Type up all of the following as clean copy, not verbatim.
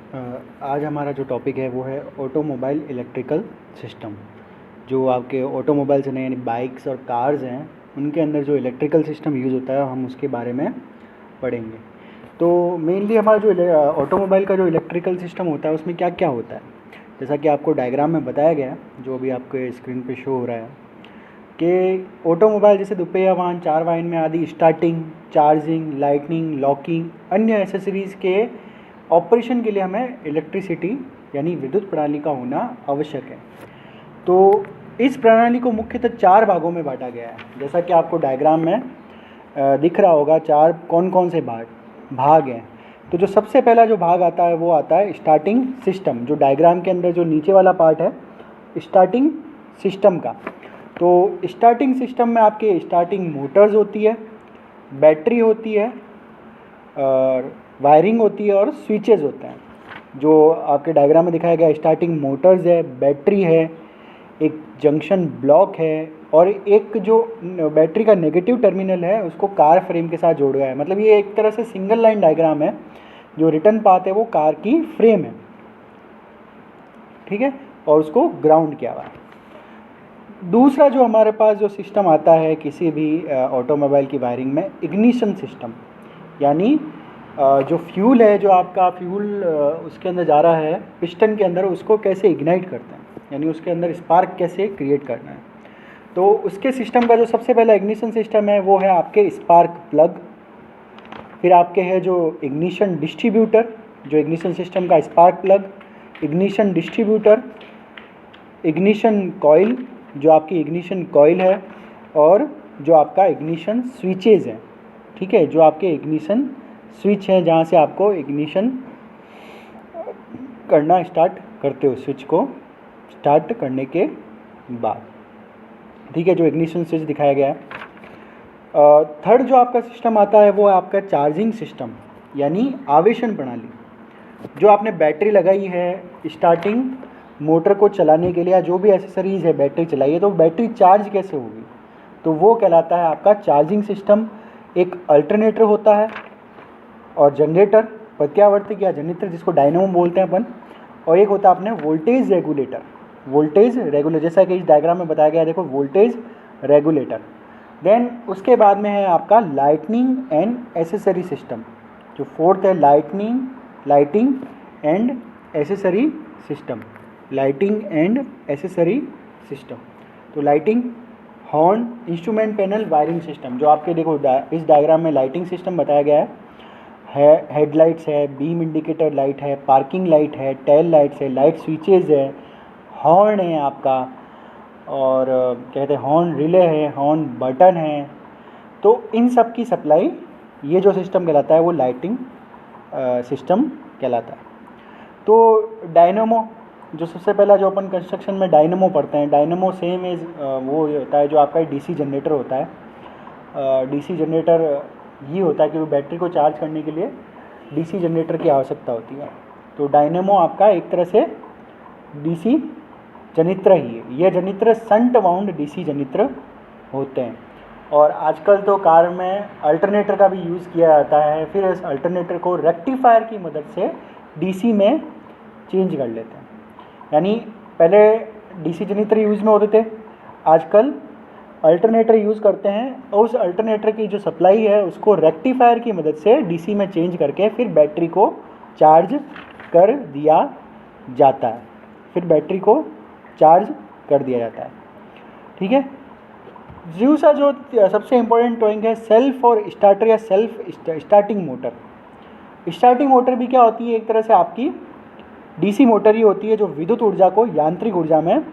आज हमारा जो टॉपिक है वो है ऑटोमोबाइल इलेक्ट्रिकल सिस्टम। जो आपके ऑटोमोबाइल्स हैं यानी बाइक्स और कार्स हैं, उनके अंदर जो इलेक्ट्रिकल सिस्टम यूज़ होता है हम उसके बारे में पढ़ेंगे। तो मेनली हमारा जो ऑटोमोबाइल का जो इलेक्ट्रिकल सिस्टम होता है उसमें क्या क्या होता है, जैसा कि आपको डायग्राम में बताया गया है, जो अभी आपके स्क्रीन पे शो हो रहा है कि ऑटोमोबाइल जैसे दुपहिया वाहन, चार वाहन में आदि स्टार्टिंग, चार्जिंग, लाइटनिंग, लॉकिंग, अन्य एसेसरीज़ के ऑपरेशन के लिए हमें इलेक्ट्रिसिटी यानी विद्युत प्रणाली का होना आवश्यक है। तो इस प्रणाली को मुख्यतः चार भागों में बांटा गया है, जैसा कि आपको डायग्राम में दिख रहा होगा। चार कौन कौन से भाग हैं। तो जो सबसे पहला जो भाग आता है वो आता है स्टार्टिंग सिस्टम। जो डायग्राम के अंदर जो नीचे वाला पार्ट है स्टार्टिंग सिस्टम का, तो स्टार्टिंग सिस्टम में आपके स्टार्टिंग मोटर्स होती है, बैटरी होती है, और वायरिंग होती है और स्विचेस होते हैं। जो आपके डायग्राम में दिखाया गया स्टार्टिंग मोटर्स है, बैटरी है, एक जंक्शन ब्लॉक है, और एक जो बैटरी का नेगेटिव टर्मिनल है उसको कार फ्रेम के साथ जोड़ा है। मतलब ये एक तरह से सिंगल लाइन डायग्राम है। जो रिटर्न पाथ है वो कार की फ्रेम है, ठीक है, और उसको ग्राउंड किया हुआ है। दूसरा जो हमारे पास जो सिस्टम आता है किसी भी ऑटोमोबाइल की वायरिंग में, इग्निशन सिस्टम, यानी जो फ्यूल है, जो आपका फ्यूल उसके अंदर जा रहा है पिस्टन के अंदर, उसको कैसे इग्नाइट करते हैं, यानी उसके अंदर स्पार्क कैसे क्रिएट करना है। तो उसके सिस्टम का जो सबसे पहला इग्निशन सिस्टम है वो है आपके स्पार्क प्लग। फिर आपके है जो इग्निशन डिस्ट्रीब्यूटर, जो इग्निशन सिस्टम का spark plug, ignition distributor, ignition coil, जो आपकी इग्निशन कॉइल है, और जो आपका इग्निशन स्विचेज है, ठीक है, जो आपके इग्निशन स्विच है जहाँ से आपको इग्निशन करना स्टार्ट करते हो, स्विच को स्टार्ट करने के बाद, ठीक है, जो इग्निशन स्विच दिखाया गया है। थर्ड जो आपका सिस्टम आता है वो है आपका चार्जिंग सिस्टम, यानी आवेशन प्रणाली। जो आपने बैटरी लगाई है स्टार्टिंग मोटर को चलाने के लिए, या जो भी एसेसरीज है बैटरी चलाइए, तो बैटरी चार्ज कैसे होगी, तो वो कहलाता है आपका चार्जिंग सिस्टम। एक अल्टरनेटर होता है, और जनरेटर, प्रत्यावर्तक या जनित्र जिसको डायनेमो बोलते हैं अपन, और एक होता है अपने वोल्टेज रेगुलेटर। वोल्टेज रेगुलेटर जैसा कि इस डायग्राम में बताया गया है, देखो, वोल्टेज रेगुलेटर। देन उसके बाद में है आपका लाइटनिंग एंड एसेसरी सिस्टम। जो फोर्थ है lighting and accessory system, lighting and accessory system. तो lighting, horn, instrument panel, wiring system. जो आपके देखो इस डायग्राम में लाइटिंग सिस्टम बताया गया है हेडलाइट्स है, बीम इंडिकेटर लाइट है, पार्किंग लाइट है, टेल लाइट्स है, लाइट स्विचेज है, हॉर्न है आपका, और कहते हैं हॉर्न रिले है, हॉर्न बटन है। तो इन सब की सप्लाई, ये जो सिस्टम कहलाता है वो लाइटिंग सिस्टम कहलाता है। तो डायनेमो, जो सबसे पहला जो अपन कंस्ट्रक्शन में डायनेमो पढ़ते हैं, डायनेमो सेम एज वो होता है जो आपका डीसी जनरेटर होता है। डीसी जनरेटर ये होता है कि वो बैटरी को चार्ज करने के लिए डीसी जनरेटर की आवश्यकता होती है। तो डायनेमो आपका एक तरह से डीसी जनित्र ही है। यह जनित्र संट वाउंड डीसी जनित्र होते हैं, और आजकल तो कार में अल्टरनेटर का भी यूज़ किया जाता है। फिर इस अल्टरनेटर को रेक्टिफायर की मदद से डीसी में चेंज कर लेते हैं। यानी पहले डीसी जनित्र यूज़ में होते थे, आजकल अल्टरनेटर यूज़ करते हैं, और उस अल्टरनेटर की जो सप्लाई है उसको रेक्टिफायर की मदद से डीसी में चेंज करके फिर बैटरी को चार्ज कर दिया जाता है, फिर बैटरी को चार्ज कर दिया जाता है, ठीक है। दूसरा जो सबसे इम्पोर्टेंट टॉपिक है सेल्फ और स्टार्टर या self starting motor. Starting motor भी क्या होती है, एक तरह से आपकी डीसी मोटर ही होती है जो विद्युत ऊर्जा को यांत्रिक ऊर्जा में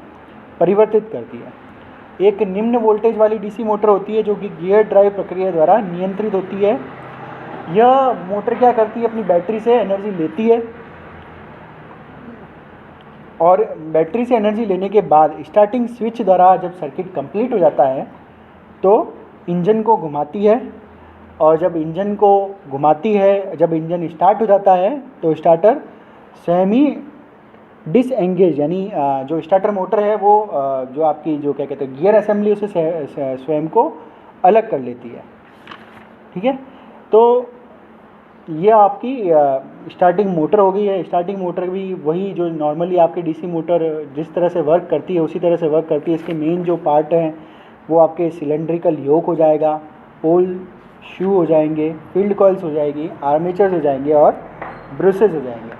परिवर्तित करती है। एक निम्न वोल्टेज वाली डीसी मोटर होती है जो कि गियर ड्राइव प्रक्रिया द्वारा नियंत्रित होती है। यह मोटर क्या करती है, अपनी बैटरी से एनर्जी लेती है, और बैटरी से एनर्जी लेने के बाद स्टार्टिंग स्विच द्वारा जब सर्किट कंप्लीट हो जाता है तो इंजन को घुमाती है, और जब इंजन को घुमाती है, जब इंजन स्टार्ट हो जाता है तो स्टार्टर स्वयं ही डिसएंगेज, यानी जो स्टार्टर मोटर है वो जो आपकी जो क्या कहते हैं गियर असेंबली, उसे स्वयं को अलग कर लेती है, ठीक है। तो ये आपकी स्टार्टिंग मोटर हो गई है। स्टार्टिंग मोटर भी वही जो नॉर्मली आपकी डीसी मोटर जिस तरह से वर्क करती है उसी तरह से वर्क करती है। इसके मेन जो पार्ट हैं वो आपके सिलेंड्रिकल योक हो जाएगा, पोल शू हो जाएंगे, फील्ड कॉइल्स हो जाएगी, आर्मेचर्स हो जाएंगे और ब्रशेज हो जाएंगे।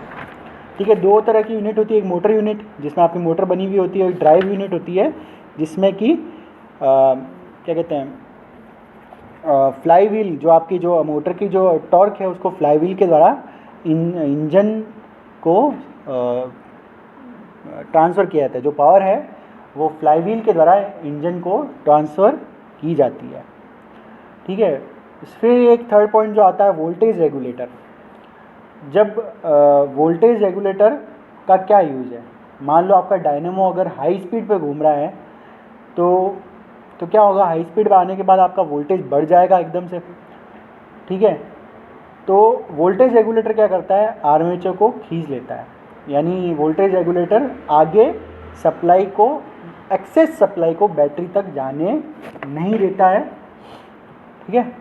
ठीक है, दो तरह की यूनिट होती है, एक मोटर यूनिट जिसमें आपकी मोटर बनी हुई होती है, एक ड्राइव यूनिट होती है जिसमें कि क्या कहते हैं फ्लाई व्हील, जो आपकी जो मोटर की जो टॉर्क है उसको फ्लाई व्हील के द्वारा इंजन को ट्रांसफ़र किया जाता है। जो पावर है वो फ्लाई व्हील के द्वारा इंजन को ट्रांसफ़र की जाती है। ठीक है, फिर एक थर्ड पॉइंट जो आता है वोल्टेज रेगुलेटर। जब वोल्टेज रेगुलेटर का क्या यूज़ है, मान लो आपका डायनेमो अगर हाई स्पीड पे घूम रहा है तो क्या होगा, हाई स्पीड पे आने के बाद आपका वोल्टेज बढ़ जाएगा एकदम से। ठीक है, तो वोल्टेज रेगुलेटर क्या करता है, आर्मेचर को खींच लेता है, यानी वोल्टेज रेगुलेटर आगे सप्लाई को, एक्सेस सप्लाई को बैटरी तक जाने नहीं देता है। ठीक है,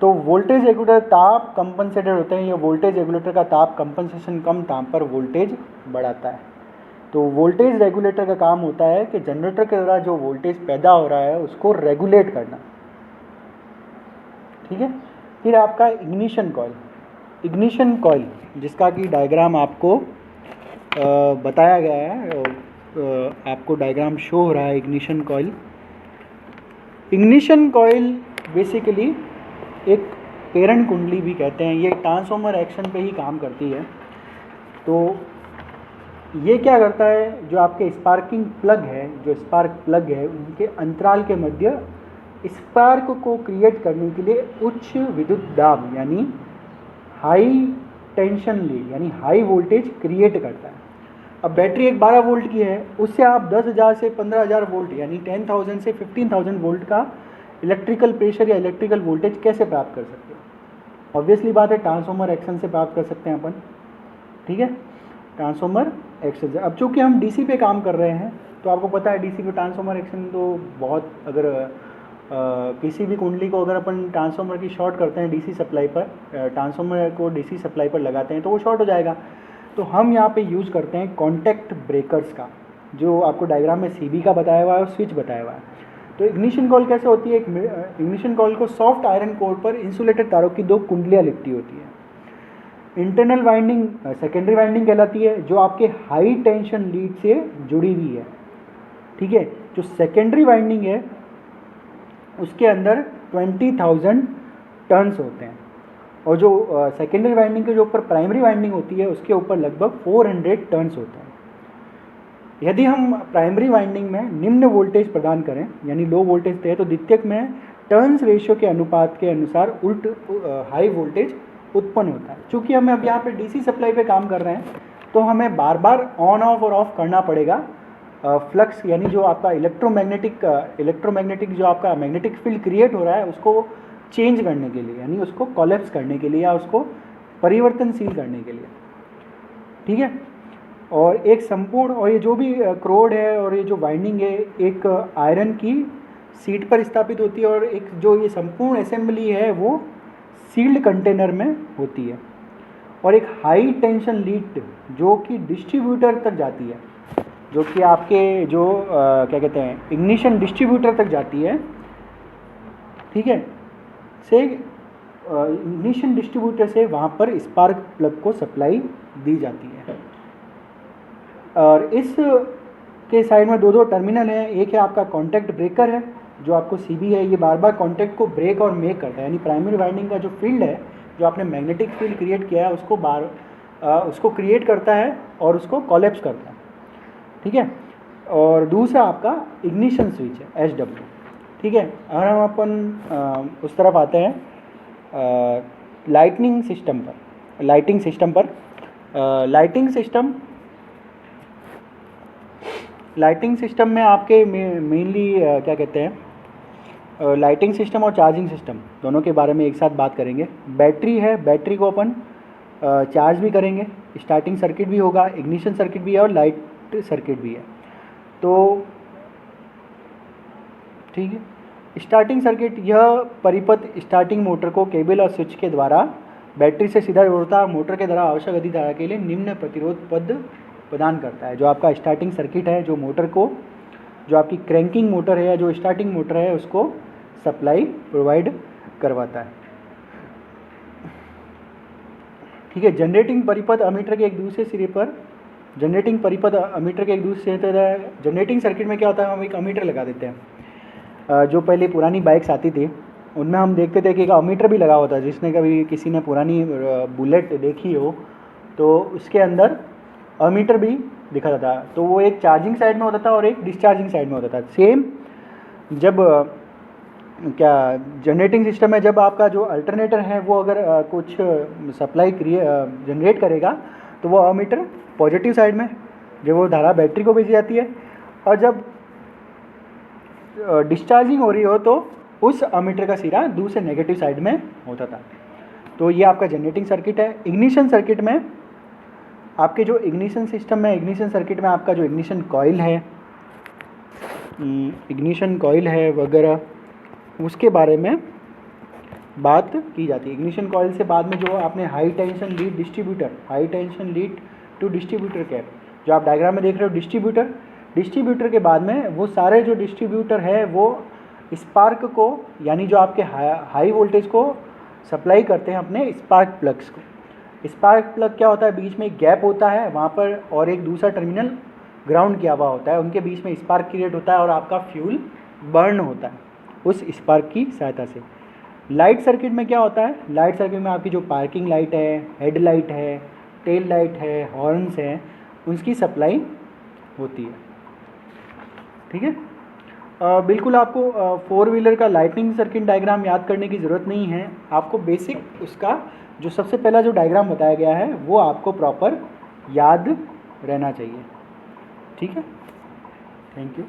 तो वोल्टेज रेगुलेटर ताप कंपनसेटर होते हैं। ये वोल्टेज रेगुलेटर का ताप कंपनसेशन कम ताप पर वोल्टेज बढ़ाता है। तो वोल्टेज रेगुलेटर का काम होता है कि जनरेटर के द्वारा जो वोल्टेज पैदा हो रहा है उसको रेगुलेट करना। ठीक है, फिर आपका इग्निशन कॉइल। इग्निशन कॉइल जिसका कि डायग्राम आपको बताया गया है, आपको डायग्राम शो हो रहा है ignition coil. Ignition coil basically एक प्रेरण कुंडली भी कहते हैं, ये ट्रांसफॉर्मर एक्शन पे ही काम करती है। तो ये क्या करता है, जो आपके स्पार्किंग प्लग है, जो स्पार्क प्लग है उनके अंतराल के मध्य स्पार्क को क्रिएट करने के लिए उच्च विद्युत दाब यानी हाई टेंशन लीड यानी हाई वोल्टेज क्रिएट करता है। अब बैटरी एक 12 वोल्ट की है, उससे आप 10,000 से 15,000 वोल्ट यानी 10,000 से 15,000 वोल्ट का इलेक्ट्रिकल प्रेशर या इलेक्ट्रिकल वोल्टेज कैसे प्राप्त कर सकते हो। ऑब्वियसली बात है, ट्रांसफॉर्मर एक्शन से प्राप्त कर सकते हैं अपन। ठीक है, ट्रांसफॉर्मर एक्शन। अब चूँकि हम डीसी पे काम कर रहे हैं तो आपको पता है डीसी पे ट्रांसफॉर्मर एक्शन तो बहुत, अगर किसी भी कुंडली को अगर अपन ट्रांसफॉर्मर की शॉर्ट करते हैं डीसी सप्लाई पर, ट्रांसफॉर्मर को डीसी सप्लाई पर लगाते हैं तो वो शॉर्ट हो जाएगा। तो हम यहाँ पे यूज़ करते हैं कॉन्टैक्ट ब्रेकर्स का, जो आपको डायग्राम में सीबी का बताया हुआ है और स्विच बताया हुआ है। तो इग्निशन कॉइल कैसे होती है, इग्निशन कॉइल को सॉफ्ट आयरन कोर पर इंसुलेटेड तारों की दो कुंडलियाँ लिपटी होती है। इंटरनल वाइंडिंग सेकेंडरी वाइंडिंग कहलाती है, जो आपके हाई टेंशन लीड से जुड़ी हुई है। ठीक है, जो सेकेंडरी वाइंडिंग है उसके अंदर 20,000 टर्न्स होते हैं, और जो सेकेंडरी वाइंडिंग के जो ऊपर प्राइमरी वाइंडिंग होती है उसके ऊपर लगभग 400 टर्न्स होते हैं। यदि हम प्राइमरी वाइंडिंग में निम्न वोल्टेज प्रदान करें यानी लो वोल्टेज दें तो द्वितीयक में टर्न्स रेशियो के अनुपात के अनुसार उल्ट हाई वोल्टेज उत्पन्न होता है। चूँकि हम अब यहाँ पे डीसी सप्लाई पे काम कर रहे हैं तो हमें बार बार ऑन ऑफ और ऑफ करना पड़ेगा फ्लक्स यानी जो आपका इलेक्ट्रोमैग्नेटिक जो आपका मैग्नेटिक फील्ड क्रिएट हो रहा है उसको चेंज करने के लिए, यानी उसको कोलैप्स करने के लिए या उसको परिवर्तनशील करने के लिए। ठीक है, और एक संपूर्ण, और ये जो भी क्रोड है और ये जो वाइंडिंग है एक आयरन की सीट पर स्थापित होती है, और एक जो ये संपूर्ण असेंबली है वो सील्ड कंटेनर में होती है, और एक हाई टेंशन लीड जो कि डिस्ट्रीब्यूटर तक जाती है, जो कि आपके जो क्या कहते हैं इग्निशन डिस्ट्रीब्यूटर तक जाती है। ठीक है, से इग्निशन डिस्ट्रीब्यूटर से वहाँ पर स्पार्क प्लग को सप्लाई दी जाती है। और इस के साइड में दो टर्मिनल हैं, एक है आपका कॉन्टैक्ट ब्रेकर है जो आपको सीबी है, ये बार बार कॉन्टैक्ट को ब्रेक और मेक करता है, यानी प्राइमरी वाइंडिंग का जो फील्ड है जो आपने मैग्नेटिक फील्ड क्रिएट किया है उसको क्रिएट करता है और उसको कोलैप्स करता है। ठीक है, और दूसरा आपका इग्निशन स्विच है SW। ठीक है, अगर हम अपन उस तरफ आते हैं लाइटिंग सिस्टम में आपके मेनली क्या कहते हैं लाइटिंग सिस्टम और चार्जिंग सिस्टम दोनों के बारे में एक साथ बात करेंगे। बैटरी है, बैटरी को अपन चार्ज भी करेंगे, स्टार्टिंग सर्किट भी होगा, इग्निशन सर्किट भी है और लाइट सर्किट भी है। तो ठीक है, स्टार्टिंग सर्किट, यह परिपथ स्टार्टिंग मोटर को केबल और स्विच के द्वारा बैटरी से सीधा जोड़ता है और मोटर के द्वारा आवश्यक गति धारा के लिए निम्न प्रतिरोध पद प्रदान करता है। जो आपका स्टार्टिंग सर्किट है, जो मोटर को, जो आपकी क्रैंकिंग मोटर है या जो स्टार्टिंग मोटर है, उसको सप्लाई प्रोवाइड करवाता है। ठीक है। जनरेटिंग परिपथ अमीटर के एक दूसरे सिरे पर, जनरेटिंग परिपथ अमीटर के एक दूसरे सिरे, जनरेटिंग सर्किट में क्या होता है, हम एक अमीटर लगा देते हैं। जो पहले पुरानी बाइक्स आती थी उनमें हम देखते थे कि एक अमीटर भी लगा होता है। जिसने कभी किसी ने पुरानी बुलेट देखी हो तो उसके अंदर अमीटर भी दिखा था। तो वो एक चार्जिंग साइड में होता था और एक डिस्चार्जिंग साइड में होता था। सेम जब क्या जनरेटिंग सिस्टम है, जब आपका जो अल्टरनेटर है वो अगर कुछ सप्लाई जनरेट करेगा तो वो अमीटर पॉजिटिव साइड में, जब वो धारा बैटरी को भेजी जाती है, और जब डिस्चार्जिंग हो रही हो तो उस अमीटर का सिरा दूसरे नेगेटिव साइड में होता था। तो ये आपका जनरेटिंग सर्किट है। इग्निशन सर्किट में आपके जो इग्निशन सिस्टम है, इग्निशन सर्किट में आपका जो इग्निशन कॉइल है वगैरह, उसके बारे में बात की जाती है। इग्निशन कॉइल से बाद में जो आपने high tension lead distributor, high tension lead to distributor cap, जो आप डायग्राम में देख रहे हो डिस्ट्रीब्यूटर के बाद में वो सारे जो डिस्ट्रीब्यूटर है वो स्पार्क को, यानी जो आपके हाई वोल्टेज को सप्लाई करते हैं अपने स्पार्क प्लग्स को। स्पार्क प्लग क्या होता है, बीच में एक गैप होता है वहाँ पर और एक दूसरा टर्मिनल ग्राउंड किया हुआ होता है, उनके बीच में स्पार्क क्रिएट होता है और आपका फ्यूल बर्न होता है उस स्पार्क की सहायता से। लाइट सर्किट में क्या होता है, लाइट सर्किट में आपकी जो पार्किंग लाइट है, हेड लाइट है, टेल लाइट है, हॉर्न्स हैं, उसकी सप्लाई होती है। ठीक है। बिल्कुल आपको 4 व्हीलर का लाइटनिंग सर्किट डायग्राम याद करने की ज़रूरत नहीं है। आपको बेसिक उसका जो सबसे पहला जो डायग्राम बताया गया है वो आपको प्रॉपर याद रहना चाहिए। ठीक है। Thank you.